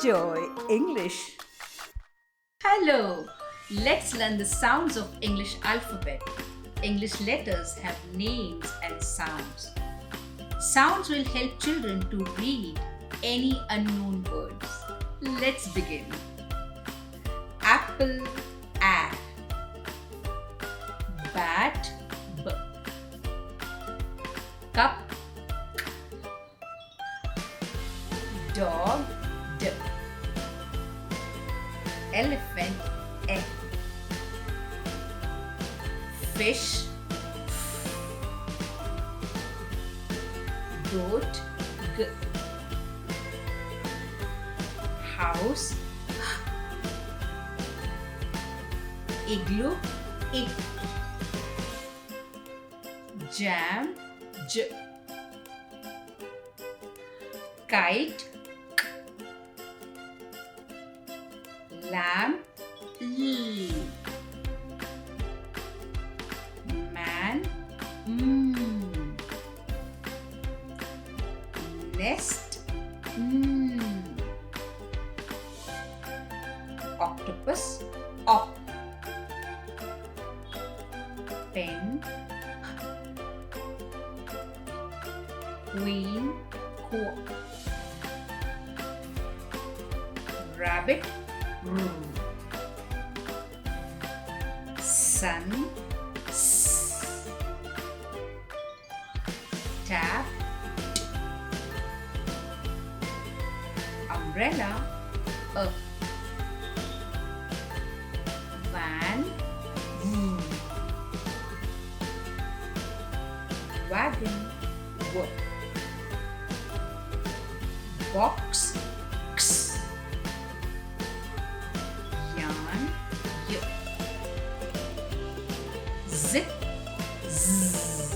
Enjoy English. Hello! Let's learn the sounds of English alphabet. English letters have names and sounds. Sounds will help children to read any unknown words. Let's begin. Apple, A. Bat, B. Cup, dog, D. Elephant, E. Fish, goat, G. House, igloo, I. Jam, J. Kite, K. Lamb, L. Man, M. Nest, N. Octopus, Op. Pen, Queen, Qu. Rabbit, R. Sun, S. Tap, T. Umbrella, A. Van, V. Wagon, W. Box, X. Yarn, Y. Zip, Z.